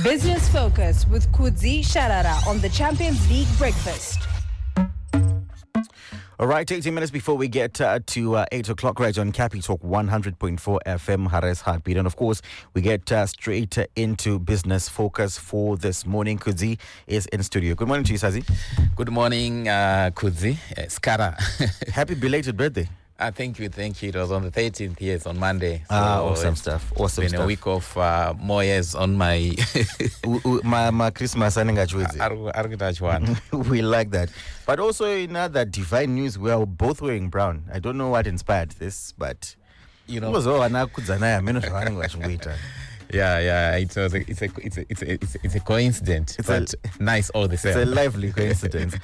Business Focus with Kudzi Sharara on the Champions League Breakfast. All right, 18 minutes before we get to 8 o'clock right on Capi Talk 100.4 FM, Hares Heartbeat. And of course, we get straight into Business Focus for this morning. Kudzi is in studio. Good morning to you, Sazi. Good morning, Kudzi. Skara. Happy belated birthday. Thank you. It was on the 13th, yes, on Monday. So awesome stuff. It's been a week of more years on my... my Christmas. We like that. But also in other divine news, we are both wearing brown. I don't know what inspired this, but... You know... Yeah. It's a coincidence. It's nice all the same. It's a lively coincidence.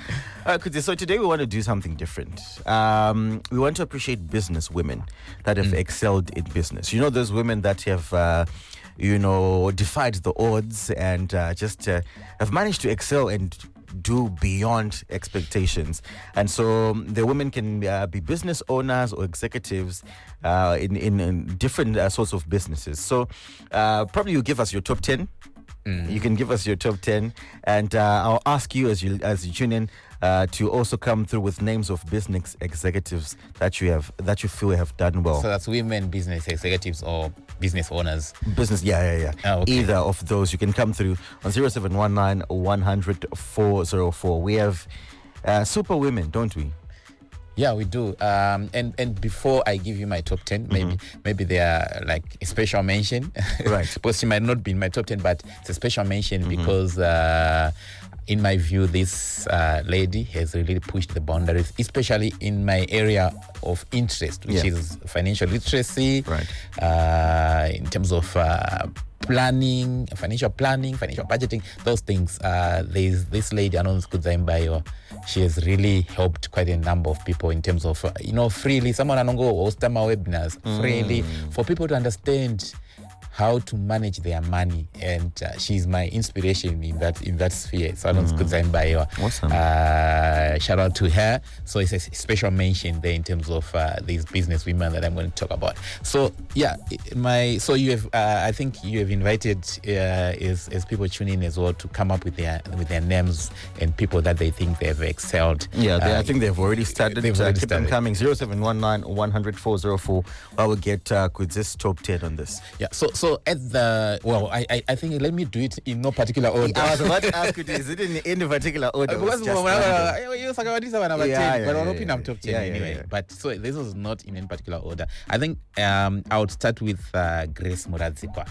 So today we want to do something different. We want to appreciate business women that have excelled in business. You know, those women that have, defied the odds and just have managed to excel and do beyond expectations. And so the women can be business owners or executives in different sorts of businesses. So probably you give us your top 10. You can give us your top 10, and I'll ask you as you tune in to also come through with names of business executives that you feel have done well. So that's women business executives or business owners. Business, yeah. Oh, okay. Either of those, you can come through on 0719 100 404. We have super women, don't we? Yeah, we do. And before I give you my top 10, maybe they are like a special mention. Right. Because she might not be in my top 10, but it's a special mention because in my view, this lady has really pushed the boundaries, especially in my area of interest, which is financial literacy. Right. In terms of financial budgeting, those things. There's this lady, Anons Kudzaimbayo. She has really helped quite a number of people in terms of, freely. Someone anongo host my webinars freely for people to understand how to manage their money, and she's my inspiration in that sphere. So Awesome. Shout out to her. So it's a special mention there in terms of these business women that I'm going to talk about. So you have I think you have invited as people tune in as well to come up with their names and people that they think they have excelled. I think they've already started. Keep them coming. 0719 100 404. I will get Kudzi's top 10 on this. Yeah. So at the I think let me do it in no particular order. I was about to ask you, is it in any particular order? But I'm top 10 anyway. Yeah. But so this was not in any particular order. I think I would start with Grace Muradzikwa.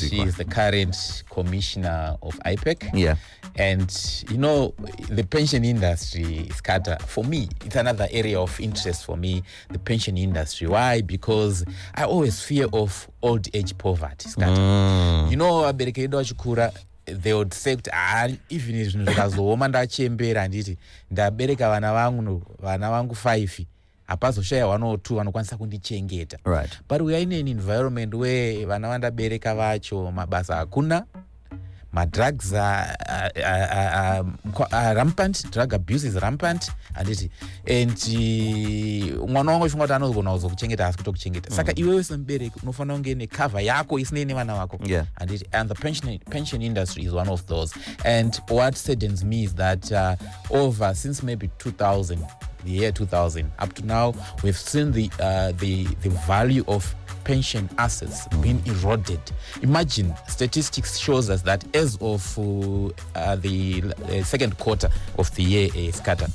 She is the current commissioner of IPEC. Yeah. And the pension industry, Skata, for me, it's another area of interest for me, the pension industry. Why? Because I always fear of old age poverty, Skata. Abereka edu achikura, they would say even if ndikazooma ndachembera nditi ndabereka vana vangu 5 apazoshaya 1 or 2 vanokwanisa kundichengeta. Right. But we are in an environment where vana vandabereka vacho mabasa hakuna. Drugs are rampant, drug abuse is rampant, and mwana wangu chunga tano unazo kuchengeta asi kutokuchengeta. Saka iwewe sembereki unofana unge ne cover yako isine vana wako. Yeah. And the pension industry is one of those. And what saddens me is that since maybe 2000, the year 2000 up to now, we've seen the value of pension assets being eroded. Imagine, statistics shows us that as of the second quarter of the year, Skata,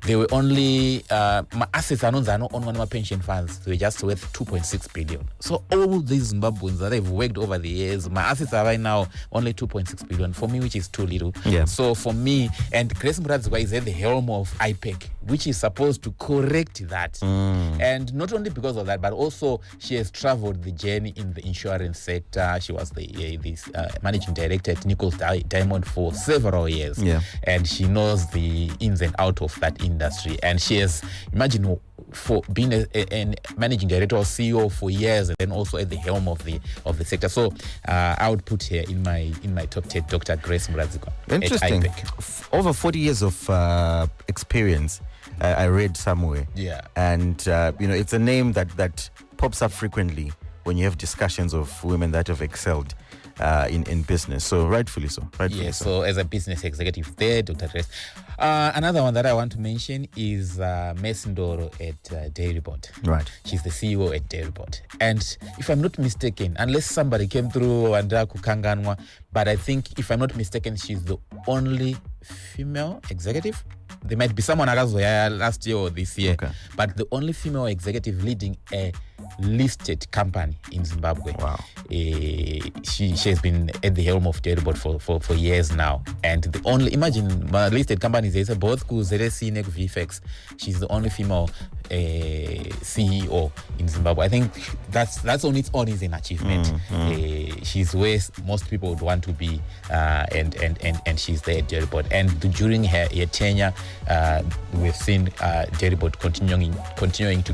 they were only my assets are not on one of my pension funds. They were just worth 2.6 billion. So all these Zimbabweans that they've worked over the years, my assets are right now only 2.6 billion for me, which is too little. Yeah. So for me, and Grace Muradzikwa is at the helm of IPEC, which is supposed to correct that. And not only because of that, but also she has traveled the journey in the insurance sector. She was the managing director at Nichols Diamond for several years. Yeah. And she knows the ins and outs of that industry. And she has, imagine, for being a managing director or CEO for years, and then also at the helm of the sector. So I would put her in my top 10, Dr. Grace Muradzikwa. Interesting. Over 40 years of experience. I read somewhere. Yeah. And it's a name that pops up frequently when you have discussions of women that have excelled. in business. So rightfully so. Rightfully Yes, so. so as a business executive there, Dr. Tres. Another one that I want to mention is Mesindoro at Dairybot. Right. She's the CEO at Dairybot. And if I'm not mistaken, unless somebody came through and kukanganwa, but I think if I'm not mistaken, she's the only female executive. There might be someone last year or this year, Okay. but the only female executive leading a listed company in Zimbabwe. Wow. She has been at the helm of Dairybot for years now, and the only, imagine listed companies, there's both ZSC and VFX. She's the only female CEO in Zimbabwe. I think that's on its own is an achievement. She's where most people would want to be, and she's there at Dairybot. And during her tenure, we've seen Dairybot continuing to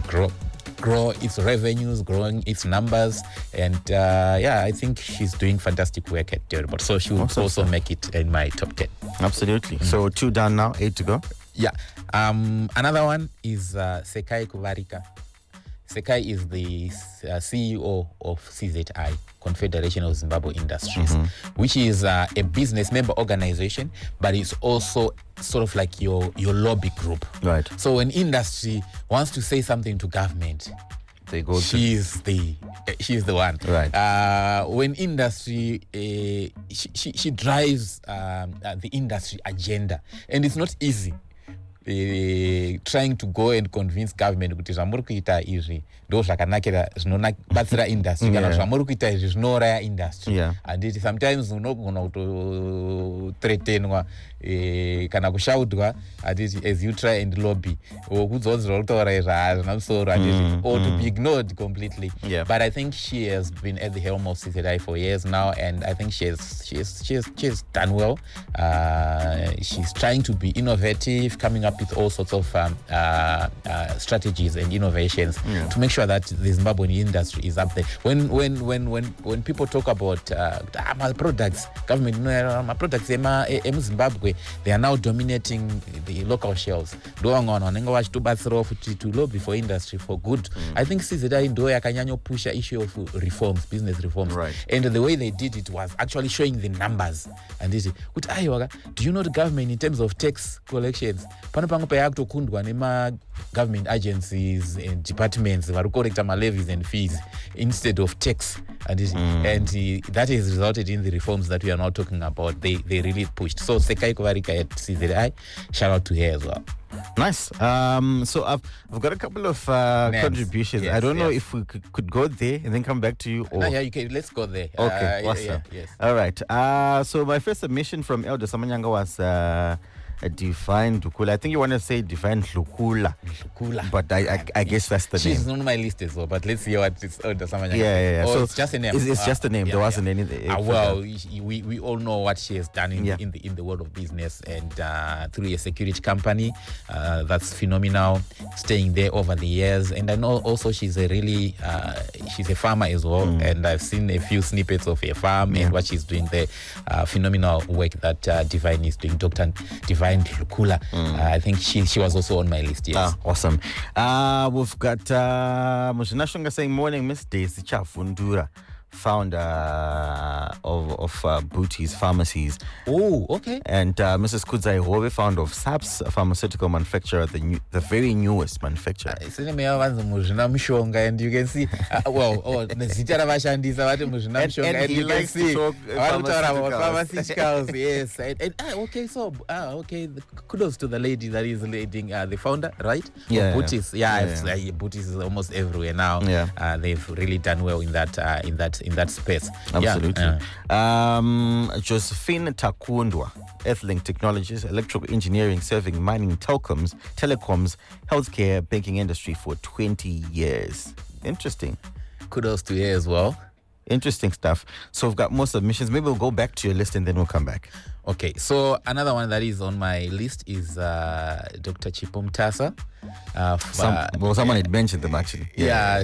grow its revenues, growing its numbers, and I think she's doing fantastic work at Dairybot. So she will also make it in my top 10. Absolutely. So 2 down now, 8 to go. Yeah. Another one is Sekai Kuvarika. Sekai is the CEO of CZI, Confederation of Zimbabwe Industries, which is a business member organization, but it's also sort of like your lobby group. Right. So when industry wants to say something to government, They go she's the one. Right. When industry, she drives the industry agenda, and it's not easy. Trying to go and convince government kuti zvamuri kuita izvi ndo zvakanakira zvinobatsira industry kana zvamuri kuita izvi zvinouraya industry. And sometimes unogona kutothreatenwa kana kushaudwa as you try and lobby kuzodzera kutaura izvi hazvina musoro or to be ignored completely. But I think she has been at the helm of CZI for years now, and I think she has done well. She's trying to be innovative, coming up with all sorts of strategies and innovations to make sure that the Zimbabwean industry is up there. When people talk about my products, government my products in Zimbabwe, they are now dominating the local shelves. To lobby for industry for good. I think CZI ndo yakanyanyo push a issue of reforms, business reforms. Right. And the way they did it was actually showing the numbers. And this, do you know the government in terms of tax collections? Kundwa nema government agencies and departments vari collect my levies and fees instead of tax, and that has resulted in the reforms that we are now talking about. They really pushed. So Sekai Kuvarika at CZI, shout out to her as well. Nice. So I've got a couple of contributions. Yes, I don't know if we could go there and then come back to you. Or... No, yeah, you can. Let's go there. Okay, awesome. Yes. All right. So my first submission from Elder Samanyanga was a Divine Lukula. I think you want to say Divine Lukula. But I guess that's the name. She's not on my list as well, but let's see what it's Elder Samanyanga. Yeah. Oh, so it's just a name. It's just a name. There wasn't anything. Well, we all know what she has done in the world of business, and through a security company, that's phenomenal. Staying there over the years, and I know also she's she's a farmer as well, and I've seen a few snippets of her farm and what she's doing there. Phenomenal work that Divine is doing, Dr. Divine Lukula. I think she was also on my list. Yes. Awesome. We've got Mushina Shunga saying, morning, Miss Daisy Chafundura, founder of Booties Pharmacies. Oh, okay. And Mrs. Kudzai Hove, founder of SAPS, a pharmaceutical manufacturer, the very newest manufacturer. And you can see, and he likes to talk pharmaceuticals. Yes. Okay. Kudos to the lady that is leading, the founder, right? Booties. Booties is almost everywhere now. They've really done well in that space. Absolutely. Josephine Takundwa, Earthlink Technologies, electrical engineering, serving mining, telecoms, healthcare, banking industry for 20 years. Interesting. Kudos to you as well. Interesting stuff. So we've got more submissions. Maybe we'll go back to your list and then we'll come back. Okay, so another one that is on my list is Dr. Chipum Tasa. Someone had mentioned them actually.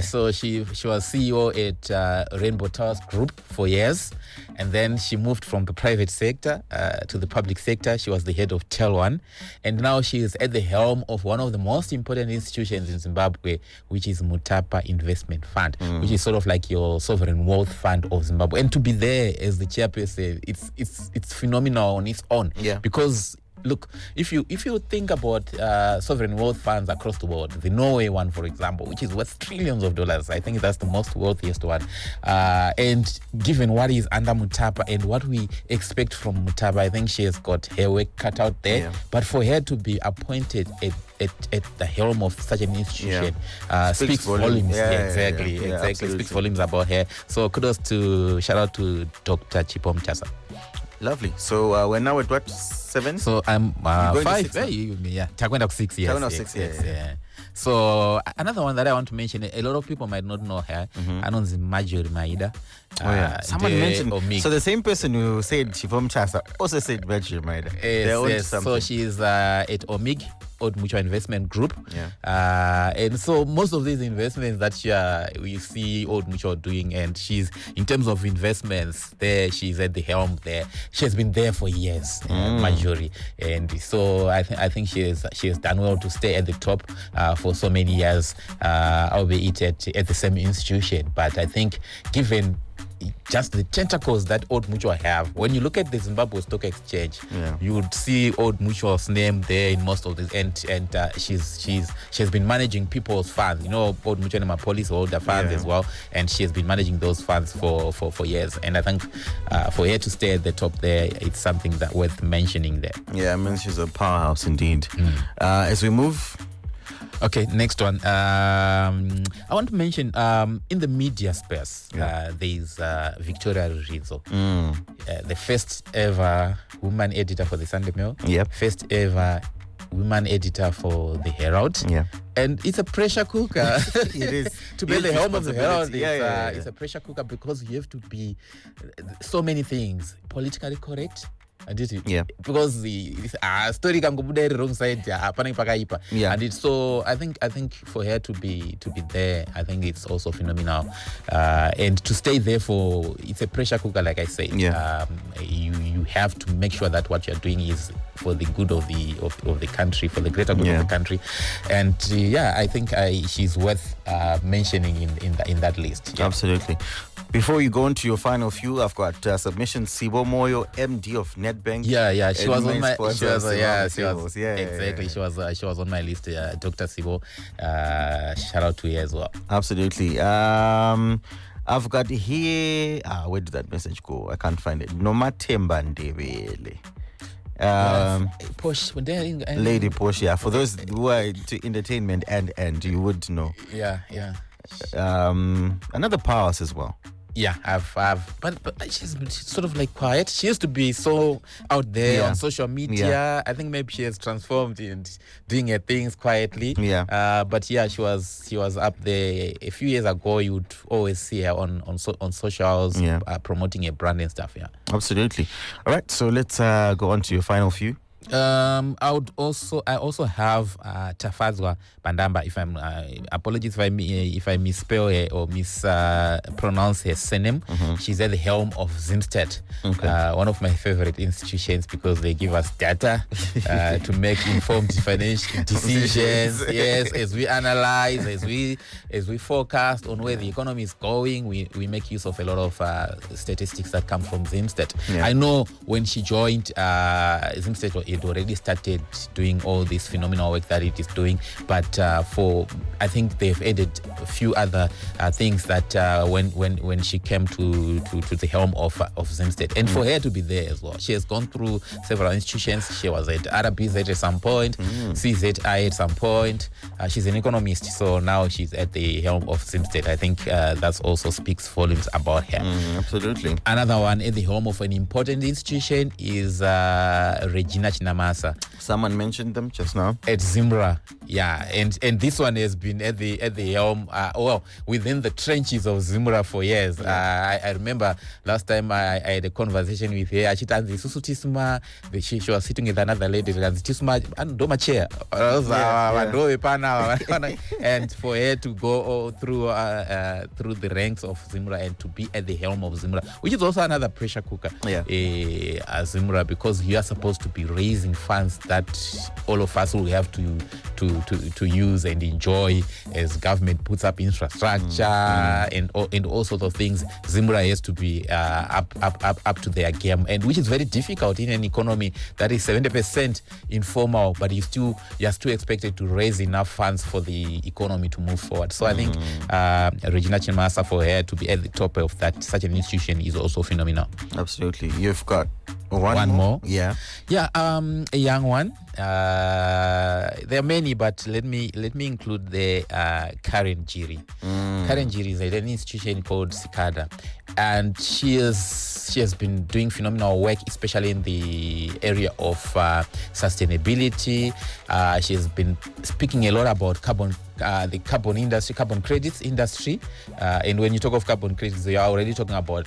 So she was CEO at Rainbow Towers Group for years, and then she moved from the private sector to the public sector. She was the head of Tel1, and now she is at the helm of one of the most important institutions in Zimbabwe, which is Mutapa Investment Fund, which is sort of like your sovereign wealth fund of Zimbabwe. And to be there as the chairperson, it's phenomenal on its own. Because look, if you think about sovereign wealth funds across the world, the Norway one, for example, which is worth trillions of dollars, I think that's the most wealthiest one. And given what is under Mutapa and what we expect from Mutapa, I think she has got her work cut out there. But for her to be appointed at the helm of such an institution speaks volumes. Exactly. Speaks volumes about her. So shout out to Dr. Chipom Chasa. Lovely. So we're now at what, 7? So I'm 5. 6 now? Takwenda 6 years. Takwenda 6 years. Yeah. So another one that I want to mention, a lot of people might not know her. Anonzi Marjorie Maida. Someone mentioned. So the same person who said Chipom Chasa also said Marjorie Maida. Yes. So she's at OMIG, Old Mutual Investment Group. And so most of these investments that we see Old Mutual doing, and she's, in terms of investments there, she's at the helm there. She has been there for years, Marjorie. And so I think she has done well to stay at the top for so many years, albeit at the same institution. But I think given just the tentacles that Old Mutual have, when you look at the Zimbabwe Stock Exchange, you would see Old Mutual's name there in most of this, and she has been managing people's funds. You know, Old Mutual and policyholder funds as well, and she has been managing those funds for years. And I think for her to stay at the top there, it's something that worth mentioning there. Yeah, I mean, she's a powerhouse indeed. As we move. Okay, next one. I want to mention in the media space, there's Victoria Rizzo, the first ever woman editor for the Sunday Mail, first ever woman editor for the Herald. And it's a pressure cooker. It is. To be the helm of the Herald, it's a pressure cooker because you have to be so many things. Politically correct. Because the story can go the wrong side, and so I think for her to be there, I think it's also phenomenal, and to stay there it's a pressure cooker, like I said. You have to make sure that what you're doing is for the good of the country, for the greater good of the country, and I think she's worth mentioning in that list. Absolutely. Before you go into your final few, I've got submission. Sibo Moyo, MD of Nedbank. She was on my. She was on my list. Dr. Sibo. Shout out to her as well. Absolutely. I've got here. Where did that message go? I can't find it. Nomathemba Ndebele. Posh, Lady Posh. Yeah, for those who are into entertainment and you would know. Another powerhouse as well. But she's sort of like quiet. She used to be so out there on social media. I think maybe she has transformed in doing her things quietly. But she was up there a few years ago. You would always see her on socials, promoting her brand and stuff. Absolutely. All right, so let's go on to your final few. I also have Tafazwa Bandamba. If I'm apologies if I misspell her or mispronounce her surname. She's at the helm of Zimsted, one of my favorite institutions because they give us data to make informed financial decisions. As we analyze, as we forecast on where the economy is going, we make use of a lot of statistics that come from Zimsted. I know when she joined, Zimsted it already started doing all this phenomenal work that it is doing, but I think they've added a few other things that when she came to the helm of Zimsted, and for her to be there as well. She has gone through several institutions. She was at RBZ at some point, CZI at some point. She's an economist, so now she's at the helm of Zimsted. I think that also speaks volumes about her. Absolutely. Another one at the helm of an important institution is Regina Namasa Someone mentioned them just now. at Zimbra. Yeah, and this one has been at the helm, within the trenches of Zimbra for years. I remember last time I had a conversation with her. She was sitting with another lady, and for her to go through the ranks of Zimbra and to be at the helm of Zimbra, which is also another pressure cooker. Zimbra, because you are supposed to be raising funds that all of us will have to use and enjoy as government puts up infrastructure and all sorts of things. Zimbra has to be up to their game, and which is very difficult in an economy that is 70% informal, but you're still expected to raise enough funds for the economy to move forward. So I think Regina Chimasa, for her to be at the top of such an institution is also phenomenal. Absolutely. You've got one more. Yeah, a young one. There are many, but let me include the Karen Jiri. Karen Jiri is at an institution called Sikada, and she has been doing phenomenal work, especially in the area of sustainability. She has been speaking a lot about the carbon industry, carbon credits industry, and when you talk of carbon credits, you are already talking about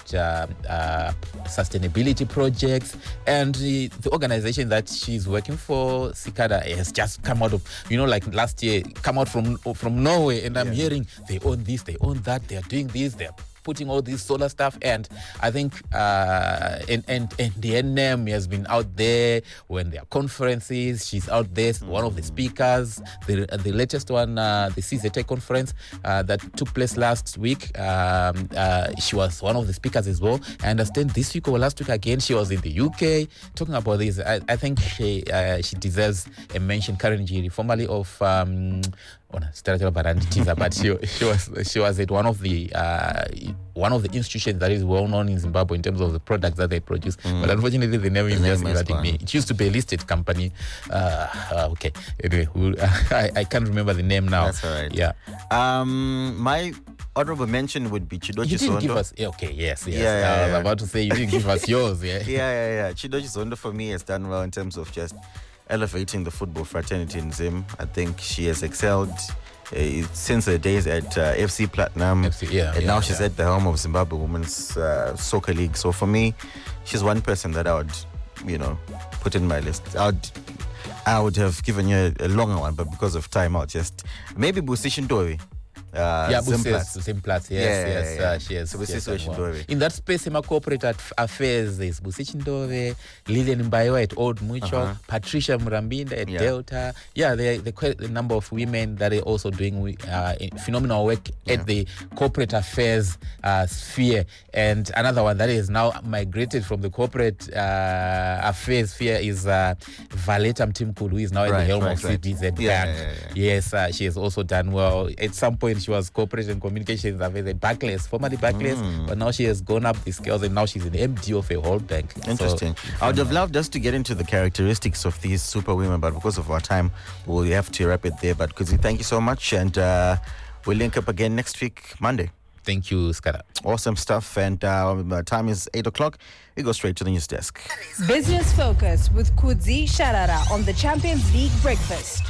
sustainability projects. And the organization that she's working for, Sikada, has just come out of, like last year, come out from Norway, and I'm hearing they own this, they own that, they are doing this, they're putting all this solar stuff. And I think and the NM has been out there when there are conferences. She's out there, one of the speakers. The latest one, the CZT conference that took place last week, she was one of the speakers as well. I understand this week or last week again, she was in the UK talking about this. I think she deserves a mention. Karen Jiri, formerly of but she was at one of the institutions that is well known in Zimbabwe in terms of the products that they produce. But unfortunately, the name is just eluding me. It used to be a listed company. Okay. Anyway, I can't remember the name now. That's all right. Yeah. My honorable mention would be Chidochi Zondo. You didn't give us. Okay. Yes. I was about to say you didn't give us yours. Yeah. Yeah. Chidochi Zondo for me has done well in terms of just elevating the football fraternity in Zim. I think she has excelled since her days at FC Platinum. Now she's at the helm of Zimbabwe Women's Soccer League. So for me, she's one person that I would, put in my list. I would have given you a longer one, but because of time, I'll just maybe Busishin Dori. Zimplatz. Yes. She has. In that space, in my corporate affairs, there's Busichin Lilian Mbayo at Old Mutual, Patricia Murambinda at Delta. Yeah, there are quite a number of women that are also doing phenomenal work at the corporate affairs sphere. And another one that is now migrated from the corporate affairs sphere is Valeta Mtimkulu, who is now at the helm of CBZ Bank. Yes, she has also done well. At some point, she was corporate and communications affairs at Barclays, formerly Barclays, but now she has gone up the scales and now she's an MD of a whole bank. Interesting. I would have loved us to get into the characteristics of these super women, but because of our time, we'll have to wrap it there. But Kuzi, thank you so much, and we'll link up again next week, Monday. Thank you, Skada. Awesome stuff. And time is 8 o'clock. We go straight to the news desk. Business Focus with Kudzi Sharara on the Champions League Breakfast.